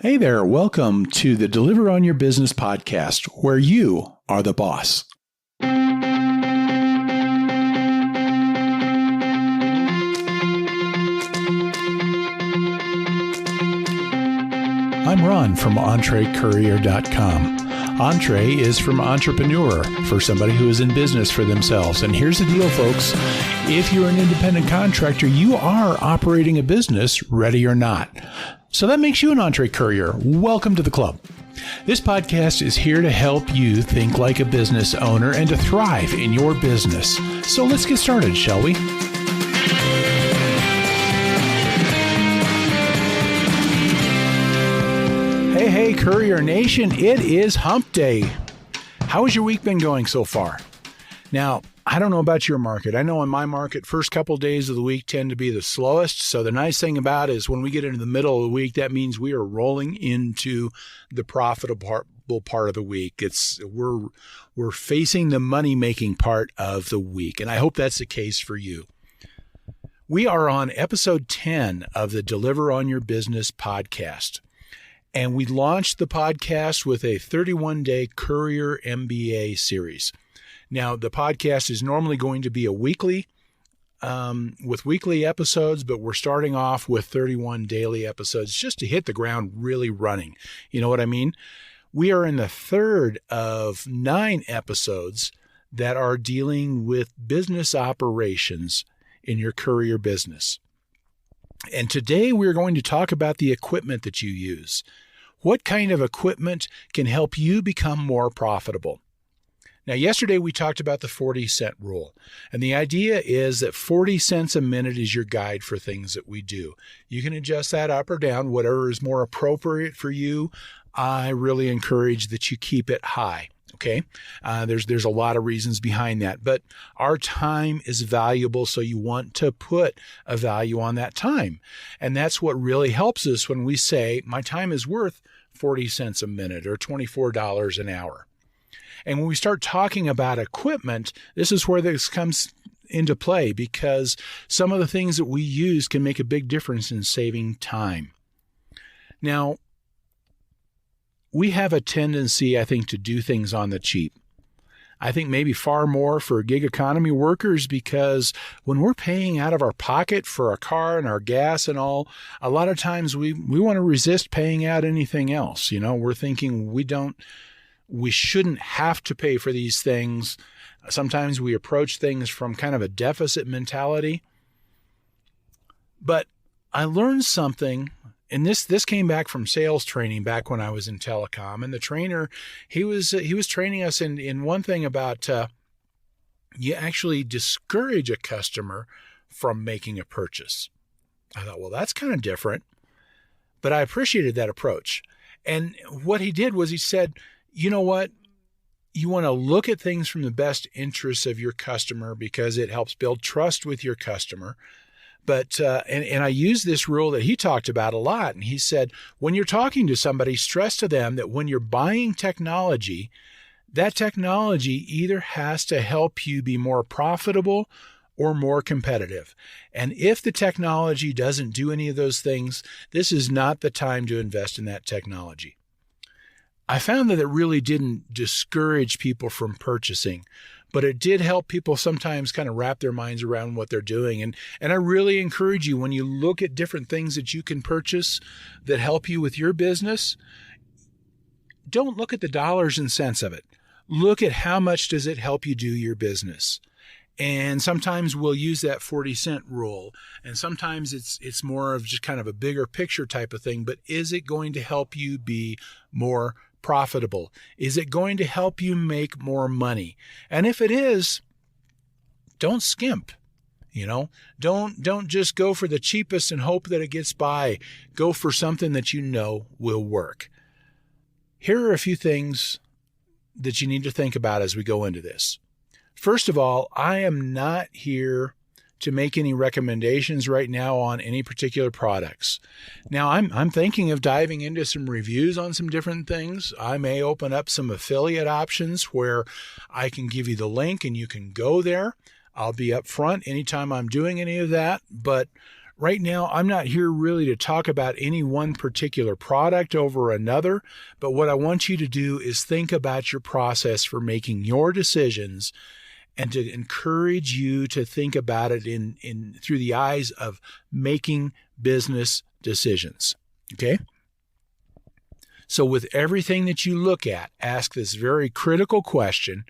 Hey there, welcome to the Deliver on Your Business podcast, where you are the boss. I'm Ron from EntreCourier.com. Entree is from entrepreneur, for somebody who is in business for themselves. And here's the deal, folks. If you're an independent contractor, you are operating a business, ready or not. So that makes you an Entree Courier. Welcome to the club. This podcast is here to help you think like a business owner and to thrive in your business. So let's get started, shall we? Hey, Courier Nation, it is hump day. How has your week been going so far? Now, I don't know about your market. I know in my market, first couple days of the week tend to be the slowest. So the nice thing about it is when we get into the middle of the week, that means we are rolling into the profitable part of the week. We're facing the money-making part of the week, and I hope that's the case for you. We are on episode 10 of the Deliver on Your Business podcast. And we launched the podcast with a 31-day Courier MBA series. Now, the podcast is normally going to be a weekly, with weekly episodes, but we're starting off with 31 daily episodes just to hit the ground really running. You know what I mean? We are in the third of 9 episodes that are dealing with business operations in your courier business. And today we're going to talk about the equipment that you use. What kind of equipment can help you become more profitable? Now, yesterday we talked about the 40-cent rule, and the idea is that 40 cents a minute is your guide for things that we do. You can adjust that up or down, whatever is more appropriate for you. I really encourage that you keep it high, okay? There's a lot of reasons behind that, but our time is valuable, so you want to put a value on that time. And that's what really helps us when we say, my time is worth 40 cents a minute or $24 an hour. And when we start talking about equipment, this is where this comes into play because some of the things that we use can make a big difference in saving time. Now, we have a tendency, I think, to do things on the cheap. I think maybe far more for gig economy workers because when we're paying out of our pocket for our car and our gas and all, a lot of times we want to resist paying out anything else. You know, we're thinking we shouldn't have to pay for these things. Sometimes we approach things from kind of a deficit mentality. But I learned something, and this came back from sales training back when I was in telecom. And the trainer, he was training us in one thing about you actually discourage a customer from making a purchase. I thought, well, that's kind of different. But I appreciated that approach. And what he did was he said, you know what? You want to look at things from the best interests of your customer because it helps build trust with your customer. But and I use this rule that he talked about a lot. And he said, when you're talking to somebody, stress to them that when you're buying technology, that technology either has to help you be more profitable or more competitive. And if the technology doesn't do any of those things, this is not the time to invest in that technology. I found that it really didn't discourage people from purchasing, but it did help people sometimes kind of wrap their minds around what they're doing. And I really encourage you, when you look at different things that you can purchase that help you with your business, don't look at the dollars and cents of it. Look at how much does it help you do your business. And sometimes we'll use that 40-cent rule. And sometimes it's more of just kind of a bigger picture type of thing. But is it going to help you be more profitable? Is it going to help you make more money? And if it is, don't skimp. You know, don't just go for the cheapest and hope that it gets by. Go for something that you know will work. Here are a few things that you need to think about as we go into this. First of all, I am not here to make any recommendations right now on any particular products. Now, I'm thinking of diving into some reviews on some different things. I may open up some affiliate options where I can give you the link and you can go there. I'll be up front anytime I'm doing any of that. But right now, I'm not here really to talk about any one particular product over another, but what I want you to do is think about your process for making your decisions and to encourage you to think about it in through the eyes of making business decisions. Okay? So with everything that you look at, ask this very critical question: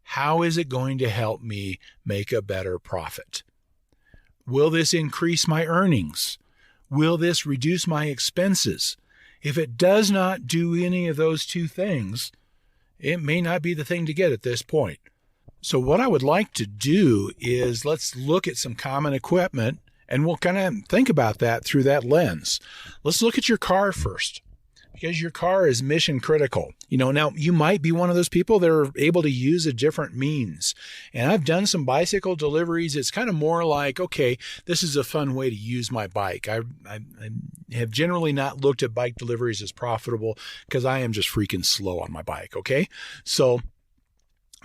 how is it going to help me make a better profit? Will this increase my earnings? Will this reduce my expenses? If it does not do any of those two things, it may not be the thing to get at this point. So what I would like to do is let's look at some common equipment, and we'll kind of think about that through that lens. Let's look at your car first, because your car is mission critical. Now you might be one of those people that are able to use a different means. And I've done some bicycle deliveries. It's kind of more like, okay, this is a fun way to use my bike. I have generally not looked at bike deliveries as profitable because I am just freaking slow on my bike. Okay.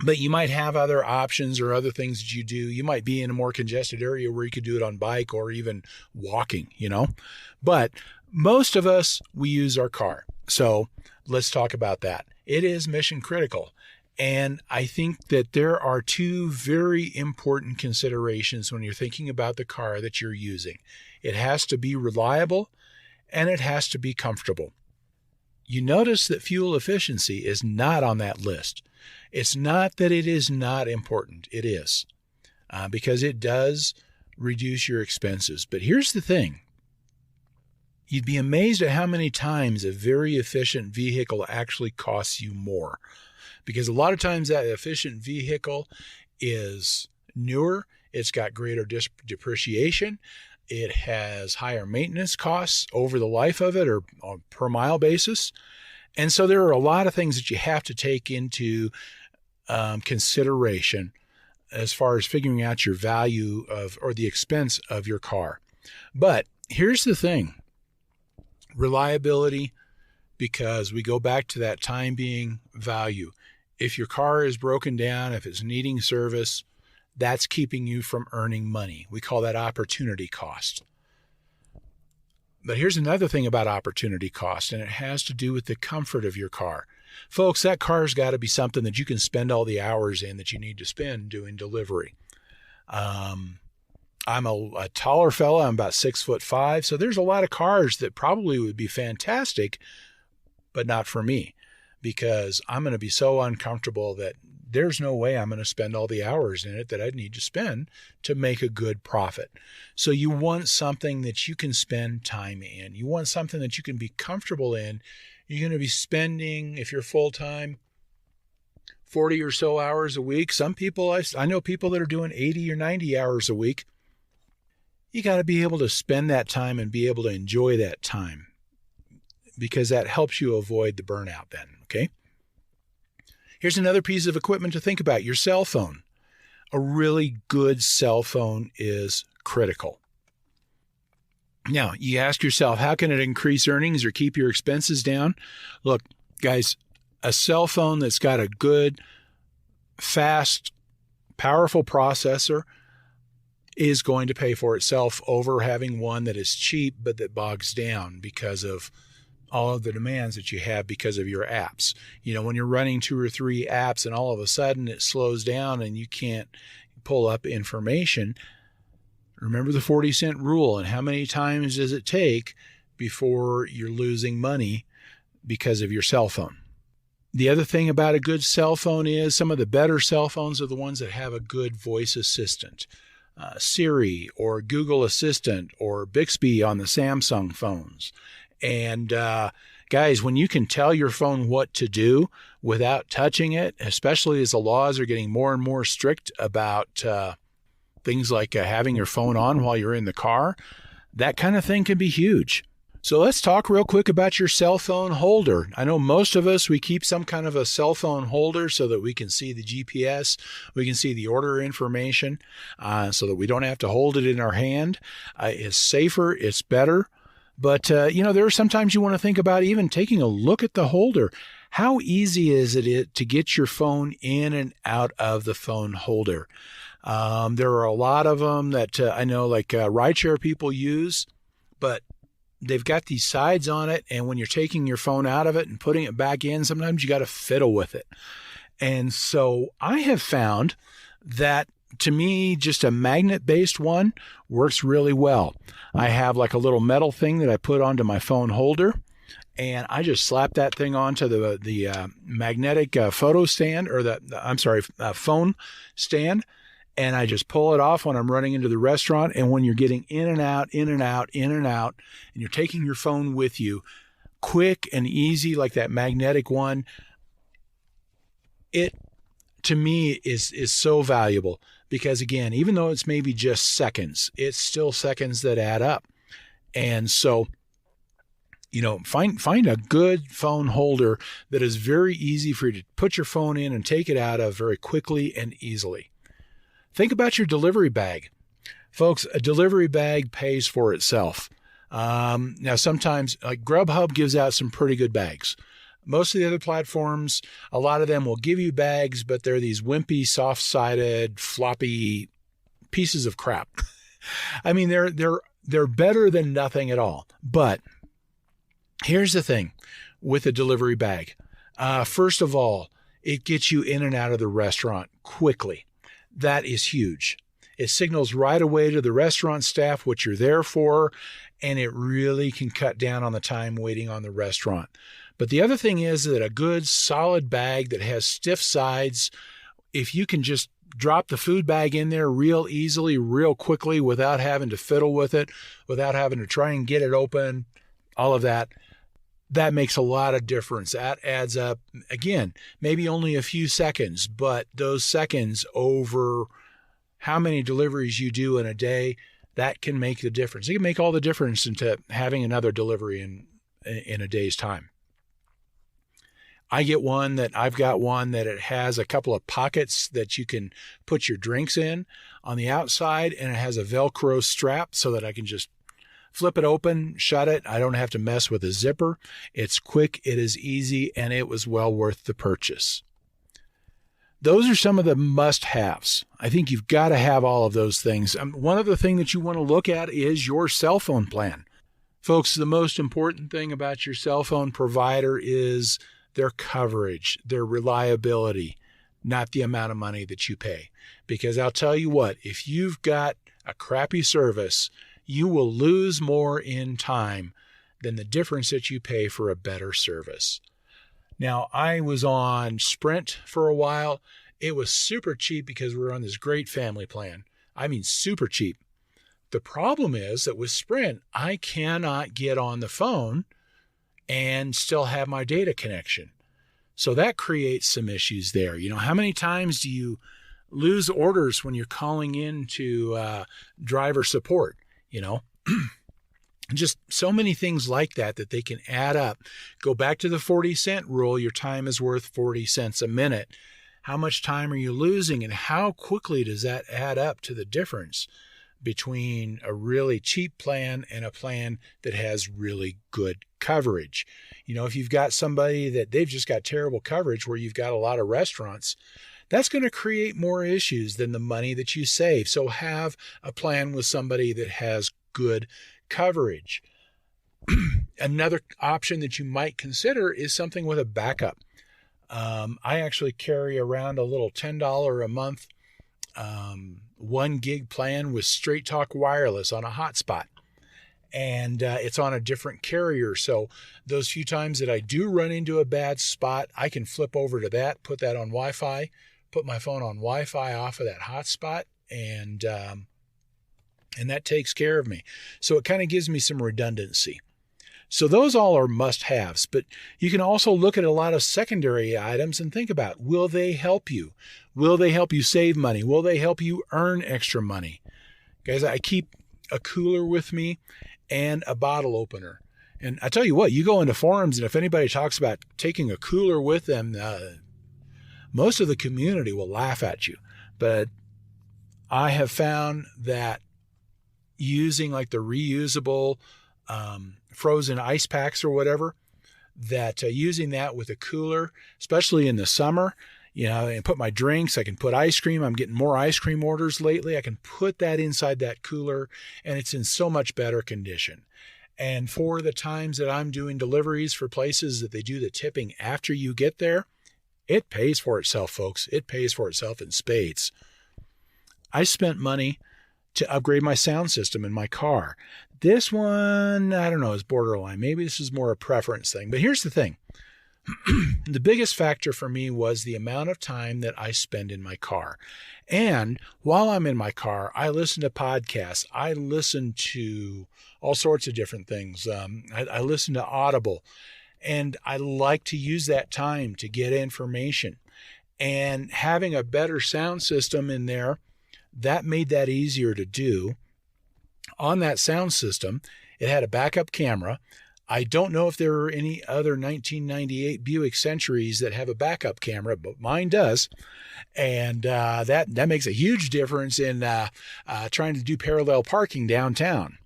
But you might have other options or other things that you do. You might be in a more congested area where you could do it on bike or even walking, But most of us, we use our car. So let's talk about that. It is mission critical. And I think that there are two very important considerations when you're thinking about the car that you're using. It has to be reliable and it has to be comfortable. You notice that fuel efficiency is not on that list. It's not that it is not important. It is, because it does reduce your expenses. But here's the thing. You'd be amazed at how many times a very efficient vehicle actually costs you more. Because a lot of times that efficient vehicle is newer, it's got greater depreciation, it has higher maintenance costs over the life of it or on per mile basis. And so there are a lot of things that you have to take into consideration as far as figuring out your value of or the expense of your car. But here's the thing. Reliability, because we go back to that time being value. If your car is broken down, if it's needing service, that's keeping you from earning money. We call that opportunity cost. But here's another thing about opportunity cost, and it has to do with the comfort of your car. Folks, that car's got to be something that you can spend all the hours in that you need to spend doing delivery. I'm a taller fella. I'm about 6'5", so there's a lot of cars that probably would be fantastic, but not for me, because I'm going to be so uncomfortable that there's no way I'm going to spend all the hours in it that I'd need to spend to make a good profit. So you want something that you can spend time in. You want something that you can be comfortable in. You're going to be spending, if you're full-time, 40 or so hours a week. Some people, I know people that are doing 80 or 90 hours a week. You got to be able to spend that time and be able to enjoy that time, because that helps you avoid the burnout then, okay? Here's another piece of equipment to think about, your cell phone. A really good cell phone is critical. Now, you ask yourself, how can it increase earnings or keep your expenses down? Look, guys, a cell phone that's got a good, fast, powerful processor is going to pay for itself over having one that is cheap but that bogs down because of all of the demands that you have because of your apps. When you're running 2 or 3 apps and all of a sudden it slows down and you can't pull up information, remember the 40-cent rule, and how many times does it take before you're losing money because of your cell phone? The other thing about a good cell phone is some of the better cell phones are the ones that have a good voice assistant. Siri or Google Assistant or Bixby on the Samsung phones. And guys, when you can tell your phone what to do without touching it, especially as the laws are getting more and more strict about things like having your phone on while you're in the car, that kind of thing can be huge. So let's talk real quick about your cell phone holder. I know most of us, we keep some kind of a cell phone holder so that we can see the GPS, we can see the order information, so that we don't have to hold it in our hand. It's safer, it's better. But, there are sometimes you want to think about even taking a look at the holder. How easy is it to get your phone in and out of the phone holder? There are a lot of them that I know like rideshare people use, but they've got these sides on it. And when you're taking your phone out of it and putting it back in, sometimes you got to fiddle with it. And so I have found that to me, just a magnet-based one works really well. I have like a little metal thing that I put onto my phone holder, and I just slap that thing onto the magnetic photo stand, or phone stand, and I just pull it off when I'm running into the restaurant. And when you're getting in and out, in and out, in and out, and you're taking your phone with you, quick and easy, like that magnetic one, it to me is so valuable, because again, even though it's maybe just seconds, it's still seconds that add up. And so, find a good phone holder that is very easy for you to put your phone in and take it out of very quickly and easily. Think about your delivery bag. Folks, a delivery bag pays for itself. Now, sometimes like Grubhub gives out some pretty good bags. Most of the other platforms, a lot of them will give you bags, but they're these wimpy, soft-sided, floppy pieces of crap. I mean, they're better than nothing at all. But here's the thing with a delivery bag. First of all, it gets you in and out of the restaurant quickly. That is huge. It signals right away to the restaurant staff what you're there for, and it really can cut down on the time waiting on the restaurant. But the other thing is that a good solid bag that has stiff sides, if you can just drop the food bag in there real easily, real quickly, without having to fiddle with it, without having to try and get it open, all of that, that makes a lot of difference. That adds up, again, maybe only a few seconds, but those seconds over how many deliveries you do in a day, that can make the difference. It can make all the difference into having another delivery in a day's time. I've got one that it has a couple of pockets that you can put your drinks in on the outside, and it has a Velcro strap so that I can just flip it open, shut it. I don't have to mess with a zipper. It's quick, it is easy, and it was well worth the purchase. Those are some of the must-haves. I think you've got to have all of those things. One other thing that you want to look at is your cell phone plan. Folks, the most important thing about your cell phone provider is their coverage, their reliability, not the amount of money that you pay. Because I'll tell you what, if you've got a crappy service, you will lose more in time than the difference that you pay for a better service. Now, I was on Sprint for a while. It was super cheap because we were on this great family plan. I mean, super cheap. The problem is that with Sprint, I cannot get on the phone and still have my data connection. So that creates some issues there. How many times do you lose orders when you're calling in to driver support? Just so many things like that they can add up. Go back to the 40-cent rule. Your time is worth 40 cents a minute. How much time are you losing, and how quickly does that add up to the difference between a really cheap plan and a plan that has really good coverage? If you've got somebody that they've just got terrible coverage where you've got a lot of restaurants, that's going to create more issues than the money that you save. So have a plan with somebody that has good coverage. Another option that you might consider is something with a backup. I actually carry around a little $10 a month 1 gig plan with Straight Talk Wireless on a hotspot. And it's on a different carrier. So those few times that I do run into a bad spot, I can flip over to that, put that on Wi-Fi, put my phone on Wi-Fi off of that hotspot, and that takes care of me. So it kind of gives me some redundancy. So those all are must-haves, but you can also look at a lot of secondary items and think about, will they help you? Will they help you save money? Will they help you earn extra money? Guys, I keep a cooler with me and a bottle opener. And I tell you what, you go into forums, and if anybody talks about taking a cooler with them, most of the community will laugh at you. But I have found that using like the reusable frozen ice packs or whatever, that using that with a cooler, especially in the summer, I can put my drinks, I can put ice cream. I'm getting more ice cream orders lately. I can put that inside that cooler, and it's in so much better condition. And for the times that I'm doing deliveries for places that they do the tipping after you get there, it pays for itself, folks. It pays for itself in spades. I spent money to upgrade my sound system in my car. This one, I don't know, is borderline. Maybe this is more a preference thing. But here's the thing. The biggest factor for me was the amount of time that I spend in my car. And while I'm in my car, I listen to podcasts. I listen to all sorts of different things. I listen to Audible, and I like to use that time to get information. And having a better sound system in there, that made that easier to do. On that sound system, it had a backup camera. I don't know if there are any other 1998 Buick Centuries that have a backup camera, but mine does. And that makes a huge difference in trying to do parallel parking downtown.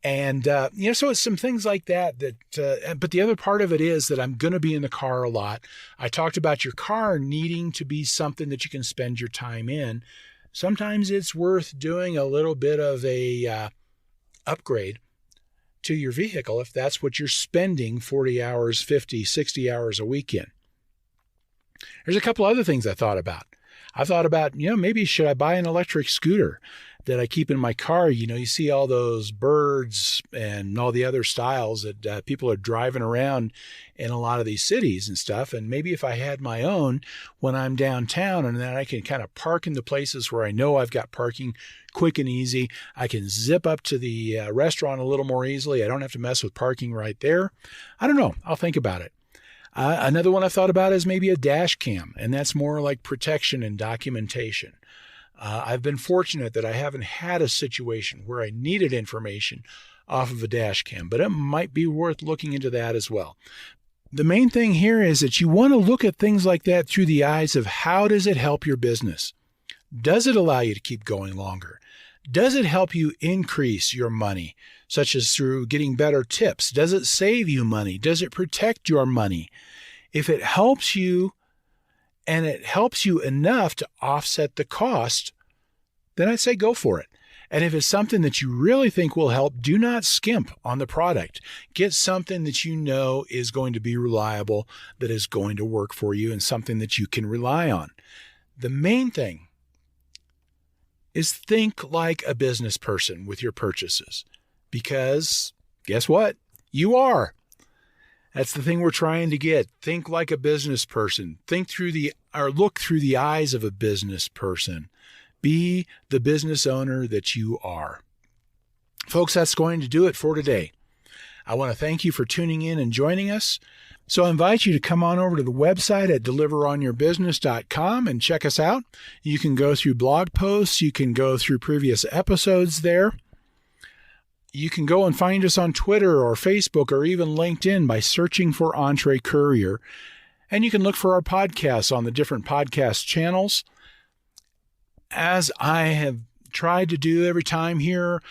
And, so it's some things like that, but the other part of it is that I'm going to be in the car a lot. I talked about your car needing to be something that you can spend your time in. Sometimes it's worth doing a little bit of a upgrade to your vehicle if that's what you're spending 40 hours, 50, 60 hours a week in. There's a couple other things I thought about. I thought about, maybe should I buy an electric scooter that I keep in my car? You see all those birds and all the other styles that people are driving around in a lot of these cities and stuff. And maybe if I had my own when I'm downtown, and then I can kind of park in the places where I know I've got parking quick and easy. I can zip up to the restaurant a little more easily. I don't have to mess with parking right there. I don't know. I'll think about it. Another one I thought about is maybe a dash cam, and that's more like protection and documentation. I've been fortunate that I haven't had a situation where I needed information off of a dash cam, but it might be worth looking into that as well. The main thing here is that you want to look at things like that through the eyes of how does it help your business? Does it allow you to keep going longer? Does it help you increase your money, such as through getting better tips? Does it save you money? Does it protect your money? If it helps you, and it helps you enough to offset the cost, then I'd say go for it. And if it's something that you really think will help, do not skimp on the product. Get something that you know is going to be reliable, that is going to work for you, and something that you can rely on. The main thing is think like a business person with your purchases, because guess what? You are. That's the thing we're trying to get. Think like a business person. Look through the eyes of a business person. Be the business owner that you are. Folks, that's going to do it for today. I want to thank you for tuning in and joining us. So I invite you to come on over to the website at deliveronyourbusiness.com and check us out. You can go through blog posts. You can go through previous episodes there. You can go and find us on Twitter or Facebook or even LinkedIn by searching for Entre Courier. And you can look for our podcasts on the different podcast channels. As I have tried to do every time here,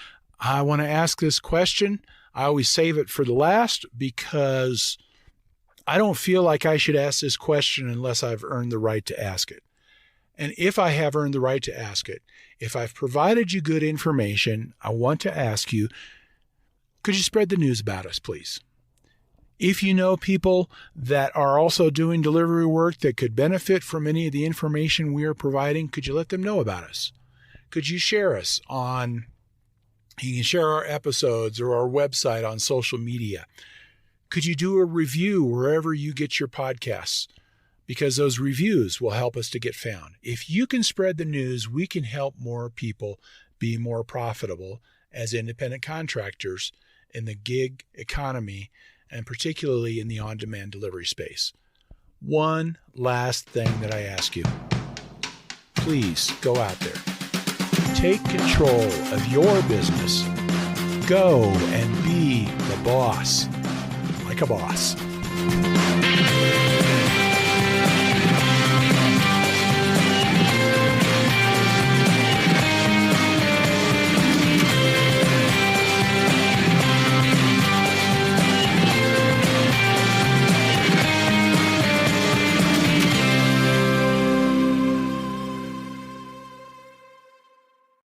I want to ask this question. I always save it for the last because I don't feel like I should ask this question unless I've earned the right to ask it. And if I have earned the right to ask it, if I've provided you good information, I want to ask you, could you spread the news about us, please? If you know people that are also doing delivery work that could benefit from any of the information we are providing, could you let them know about us? Could you share us you can share our episodes or our website on social media? Could you do a review wherever you get your podcasts? Because those reviews will help us to get found. If you can spread the news, we can help more people be more profitable as independent contractors in the gig economy, and particularly in the on-demand delivery space. One last thing that I ask you. Please go out there. Take control of your business. Go and be the boss, like a boss.